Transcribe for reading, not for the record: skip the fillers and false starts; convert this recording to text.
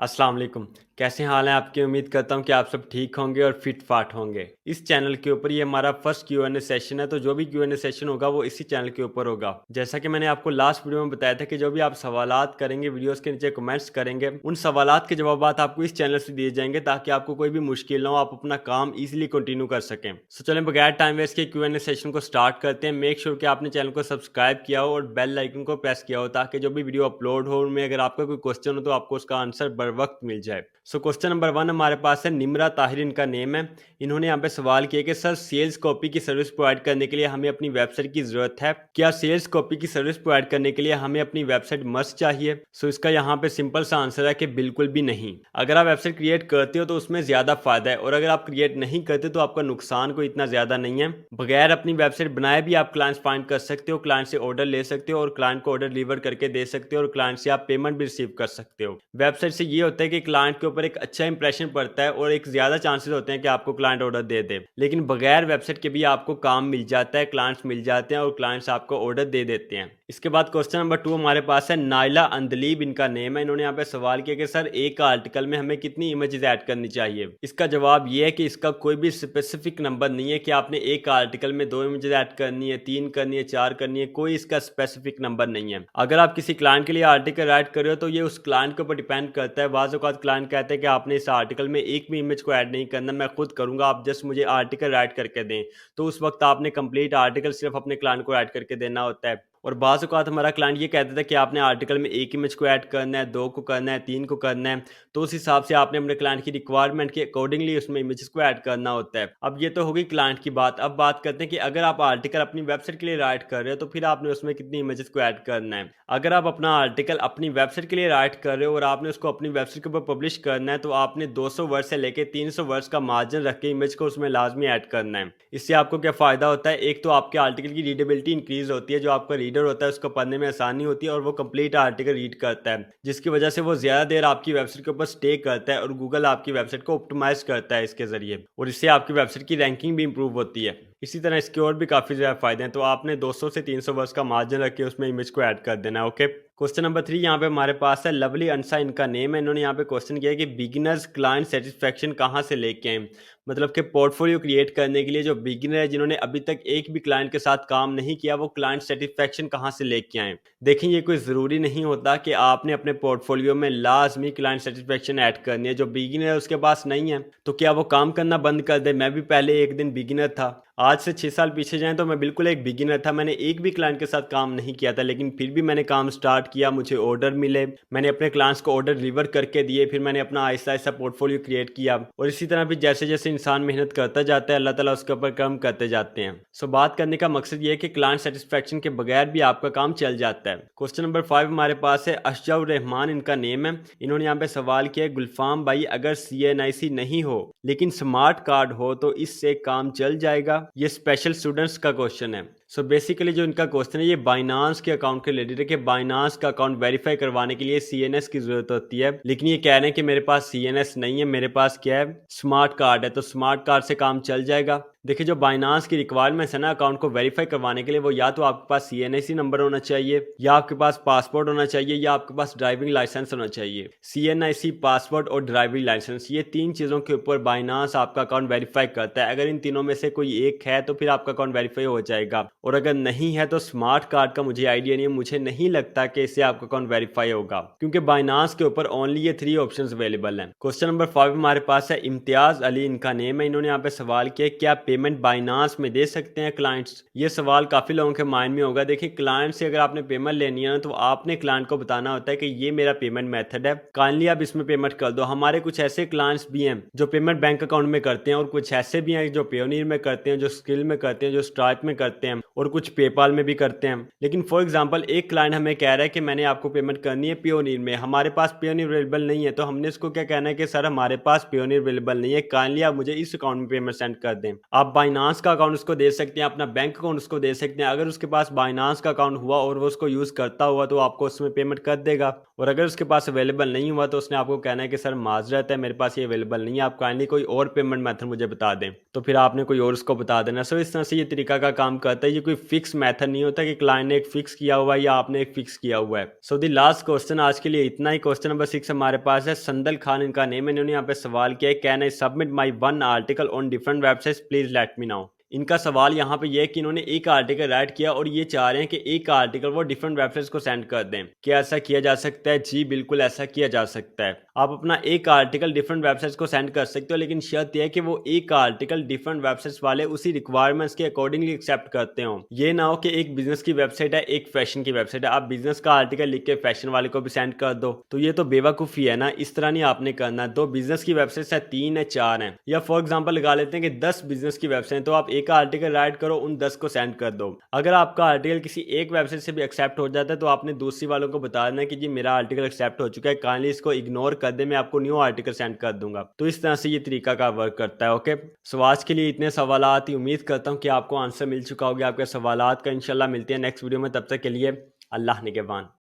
अस्सलाम वालेकुम। कैसे हाल हैं आपके? उम्मीद करता हूं कि आप सब ठीक होंगे और फिट फाट होंगे। इस चैनल के ऊपर ये हमारा फर्स्ट Q&A सेशन है, तो जो भी Q&A सेशन होगा वो इसी चैनल के ऊपर होगा। जैसा कि मैंने आपको लास्ट वीडियो में बताया था कि जो भी आप सवालात करेंगे, वीडियोस के नीचे कमेंट्स करेंगे, उन सवालात के जवाबात आपको इस चैनल से दिए जाएंगे ताकि आपको कोई भी मुश्किल ना हो, आप अपना काम ईजिली कंटिन्यू कर सकें। सो चलें बगैर टाइम वेस्ट के Q&A सेशन को स्टार्ट करते हैं। मेक श्योर कि आपने चैनल को सब्सक्राइब किया हो और बेल आइकन को प्रेस किया हो ताकि जो भी वीडियो अपलोड हो उनमें अगर आपका कोई क्वेश्चन हो तो आपको उसका आंसर बर वक्त मिल जाए। सो क्वेश्चन नंबर 1 हमारे पास है, निम्रा ताहिर इनका नेम है। इन्होंने यहाँ पे सवाल किया कि सर सेल्स कॉपी की सर्विस प्रोवाइड करने के लिए हमें अपनी वेबसाइट की जरूरत है, क्या सेल्स कॉपी की सर्विस प्रोवाइड करने के लिए हमें अपनी वेबसाइट मस्ट चाहिए? सो इसका यहाँ पे सिंपल सा आंसर है कि बिल्कुल भी नहीं। अगर आप वेबसाइट क्रिएट करते हो तो उसमें ज्यादा फायदा है, और अगर आप क्रिएट नहीं करते तो आपका नुकसान कोई इतना ज्यादा नहीं है। बगैर अपनी वेबसाइट बनाए भी आप क्लाइंट्स फाइंड कर सकते हो, क्लाइंट से ऑर्डर ले सकते हो और क्लाइंट को ऑर्डर डिलीवर करके दे सकते हो, और क्लाइंट से आप पेमेंट भी रिसीव कर सकते हो। वेबसाइट से ये होता है कि क्लाइंट के ऊपर एक अच्छा इंप्रेशन पड़ता है और एक ज्यादा चांसेस होते हैं कि आपको क्लाइंट ऑर्डर दे दे। लेकिन बगैर वेबसाइट के भी आपको काम मिल जाता है, क्लाइंट्स मिल जाते हैं और क्लाइंट्स आपको ऑर्डर दे देते हैं। इसके बाद क्वेश्चन नंबर 2 हमारे पास है, नाइला अंदलीब इनका नेम है। इन्होंने यहाँ पे सवाल किया कि सर एक आर्टिकल में हमें कितनी इमेजेस ऐड करनी चाहिए? इसका जवाब ये है कि इसका कोई भी स्पेसिफिक नंबर नहीं है कि आपने एक आर्टिकल में 2 इमेजेस ऐड करनी है, 3 करनी है, 4 करनी है, कोई इसका स्पेसिफिक नंबर नहीं है। अगर आप किसी क्लाइंट के लिए आर्टिकल राइट कर रहे हो तो ये उस क्लाइंट के ऊपर डिपेंड करता है। बाज़ औक़ात क्लाइंट कहते हैं कि आपने इस आर्टिकल में एक भी इमेज को ऐड नहीं करना, मैं खुद करूंगा, आप जस्ट मुझे आर्टिकल राइट करके दें। तो उस वक्त आपने कंप्लीट आर्टिकल सिर्फ अपने क्लाइंट को ऐड करके देना होता है। और बाज़ औक़ात हमारा क्लाइंट ये कहता था कि आपने आर्टिकल में एक इमेज को ऐड करना है, 2 को करना है, 3 को करना है। तो उस हिसाब से आपने अपने क्लाइंट की रिक्वायरमेंट के अकॉर्डिंगली उसमें इमेजेस को ऐड करना होता है। अब ये तो होगी क्लाइंट की बात। अब बात करते हैं कि अगर आप आर्टिकल अपनी वेबसाइट के लिए राइट कर रहे हो तो फिर आपने उसमें कितनी इमेजेस को ऐड करना है। अगर आप अपना आर्टिकल अपनी वेबसाइट के लिए राइट कर रहे हो और आपने उसको अपनी वेबसाइट के ऊपर पब्लिश करना है तो आपने 200 वर्ड से लेकर 300 वर्ड्स का मार्जिन रख के इमेज को उसमें लाजमी ऐड करना है। इससे आपको क्या फ़ायदा होता है? एक तो आपके आर्टिकल की रीडेबिलिटी इंक्रीज होती है, जो आपका रीडर होता है उसको पढ़ने में आसानी होती है और वो कंप्लीट आर्टिकल रीड करता है, जिसकी वजह से वो ज़्यादा देर आपकी वेबसाइट के ऊपर स्टे करता है और गूगल आपकी वेबसाइट को ऑप्टिमाइज करता है इसके ज़रिए, और इससे आपकी वेबसाइट की रैंकिंग भी इंप्रूव होती है। इसी तरह इसके और भी काफ़ी ज़्यादा फायदे हैं। तो आपने 200 से 300 वर्ड्स का मार्जिन रख के उसमें इमेज को ऐड कर देना है। ओके, क्वेश्चन नंबर 3 यहाँ पे हमारे पास है, लवली अंसा इनका नेम है। इन्होंने यहाँ पे क्वेश्चन किया है कि बिगिनर्स क्लाइंट सेटिस्फेक्शन कहाँ से लेके आए? मतलब कि पोर्टफोलियो क्रिएट करने के लिए जो बिगिनर है, जिन्होंने अभी तक एक भी क्लाइंट के साथ काम नहीं किया, वो क्लाइंट सेटिस्फेक्शन कहाँ से लेके आए? देखिए, ये कोई ज़रूरी नहीं होता कि आपने अपने पोर्टफोलियो में लाजमी क्लाइंट सेटिस्फेक्शन ऐड करनी है। जो बिगिनर है उसके पास नहीं है तो क्या वो काम करना बंद कर दे? मैं भी पहले एक दिन बिगिनर था। आज से 6 साल पीछे जाएँ तो मैं बिल्कुल एक बिगिनर था। मैंने एक भी क्लाइंट के साथ काम नहीं किया था, लेकिन फिर भी मैंने काम स्टार्ट किया, मुझे ऑर्डर मिले, मैंने अपने क्लाइंट्स को ऑर्डर डिलीवर करके दिए, फिर मैंने अपना आहिस्ता-आहिस्ता पोर्टफोलियो क्रिएट किया। और इसी तरह भी जैसे-जैसे इंसान मेहनत करता जाता है, अल्लाह ताला उसके ऊपर कर्म करते जाते हैं। सो बात करने का मकसद ये है कि क्लाइंट सेटिस्फेक्शन के बगैर भी आपका काम चल जाता है। क्वेश्चन नंबर 5 हमारे पास है, अशजाउर रहमान इनका नेम है। इन्होंने यहाँ पे सवाल किया है, गुलफाम भाई अगर CNIC नहीं हो लेकिन स्मार्ट कार्ड हो तो इससे काम चल जाएगा? ये स्पेशल स्टूडेंट्स का क्वेश्चन है। सो बेसिकली जो इनका क्वेश्चन है ये बाइनांस के अकाउंट के रिलेटेड है कि बाइनांस का अकाउंट वेरीफाई करवाने के लिए CNS की जरूरत होती है, लेकिन ये कह रहे हैं कि मेरे पास CNS नहीं है, मेरे पास क्या है, स्मार्ट कार्ड है। तो स्मार्ट कार्ड से काम चल जाएगा? देखिए, जो बाइनांस की रिक्वायरमेंट्स है ना अकाउंट को वेरीफाई करवाने के लिए, वो या तो आपके पास CNIC नंबर होना चाहिए, या आपके पास पासपोर्ट होना चाहिए, या आपके पास ड्राइविंग लाइसेंस होना चाहिए। CNIC, पासपोर्ट और ड्राइविंग लाइसेंस, ये 3 चीज़ों के ऊपर बाइनांस आपका अकाउंट वेरीफाई करता है। अगर इन तीनों में से कोई एक है तो फिर आपका अकाउंट वेरीफाई हो जाएगा, और अगर नहीं है तो स्मार्ट कार्ड का मुझे आइडिया नहीं है, मुझे नहीं लगता कि इससे आपका अकाउंट वेरीफाई होगा, क्योंकि बाइनांस के ऊपर ओनली ये 3 ऑप्शंस अवेलेबल हैं। क्वेश्चन नंबर 5 हमारे पास है, इम्तियाज अली इनका नेम है। इन्होंने यहाँ पे सवाल किया, क्या पेमेंट बाइनांस में दे सकते हैं क्लाइंट्स? ये सवाल काफी लोगों के माइंड में होगा। देखिए, क्लाइंट से अगर आपने पेमेंट लेनी है ना, तो आपने क्लाइंट को बताना होता है कि ये मेरा पेमेंट मेथड है, काइंडली आप इसमें पेमेंट कर दो। हमारे कुछ ऐसे क्लाइंट्स भी हैं जो पेमेंट बैंक अकाउंट में करते हैं, और कुछ ऐसे भी हैं जो पेयोनियर में करते हैं, जो स्किल में करते हैं, जो स्ट्राइप में करते हैं, और कुछ पेपाल में भी करते हैं। लेकिन फॉर एग्जांपल एक क्लाइंट हमें कह रहा है कि मैंने आपको पेमेंट करनी है पेयोनियर में, हमारे पास पेयोनियर अवेलेबल नहीं है, तो हमने इसको क्या कहना है कि सर हमारे पास पेयोनियर अवेलेबल नहीं है, काइंडली आप मुझे इस अकाउंट में पेमेंट सेंड कर दें। आप बाइनांस का अकाउंट उसको दे सकते हैं, अपना बैंक अकाउंट उसको दे सकते हैं। अगर उसके पास बाइनांस का अकाउंट हुआ और वो उसको यूज़ करता हुआ तो आपको उसमें पेमेंट कर देगा, और अगर उसके पास अवेलेबल नहीं हुआ तो उसने आपको कहना है कि सर माजरत है, मेरे पास ये अवेलेबल नहीं है, आप काइंडली कोई और पेमेंट मेथड मुझे बता दें। तो फिर आपने कोई और उसको बता देना। सो इस तरह से ये तरीका का काम करता है। ये कोई फिक्स मेथड नहीं होता कि क्लाइंट ने एक फिक्स किया हुआ है या आपने एक फिक्स किया हुआ है। सो दी लास्ट क्वेश्चन आज के लिए इतना ही। क्वेश्चन नंबर 6 हमारे पास है। संदल खान इनका नेम है। इन्होंने यहाँ पे सवाल किया है, can I submit my one article on different websites, please let me now. इनका सवाल यहाँ पे ये है कि इन्होंने एक आर्टिकल राइट किया और ये चाह रहे हैं कि एक आर्टिकल वो डिफरेंट वेबसाइट्स को सेंड कर दें। क्या ऐसा किया जा सकता है? जी बिल्कुल ऐसा किया जा सकता है। आप अपना एक आर्टिकल डिफरेंट वेबसाइट्स को सेंड कर सकते हो, लेकिन शर्त यह है कि वो एक आर्टिकल डिफरेंट वेबसाइट्स वाले उसी रिक्वायरमेंट्स के अकॉर्डिंगली एक्सेप्ट करते हो। ये ना हो कि एक बिजनेस की वेबसाइट है, एक फैशन की वेबसाइट है, आप बिजनेस का आर्टिकल लिख के फैशन वाले को भी सेंड कर दो, तो ये तो बेवकूफ़ी है ना। इस तरह नहीं आपने करना। दो बिजनेस की वेबसाइट है, 3 है, 4 है, या फॉर एग्जाम्पल लगा लेते हैं कि 10 बिजनेस की वेबसाइट है, तो आप एक आर्टिकल राइट करो, उन 10 को सेंड कर दो। अगर आपका आर्टिकल किसी एक वेबसाइट से भी एक्सेप्ट हो जाता है तो आपने दूसरी वालों को बता देना कि जी मेरा आर्टिकल एक्सेप्ट हो चुका है, काइंडली इसको इग्नोर कर दे, मैं आपको न्यू आर्टिकल सेंड कर दूंगा। तो इस तरह से ये तरीका का वर्क करता है। ओके, सो आज के लिए इतने सवालात ही। उम्मीद करता हूँ कि आपको आंसर मिल चुका होगा आपके सवालात का। इंशाल्लाह मिलते हैं नेक्स्ट वीडियो में, तब तक के लिए अल्लाह निगहबान।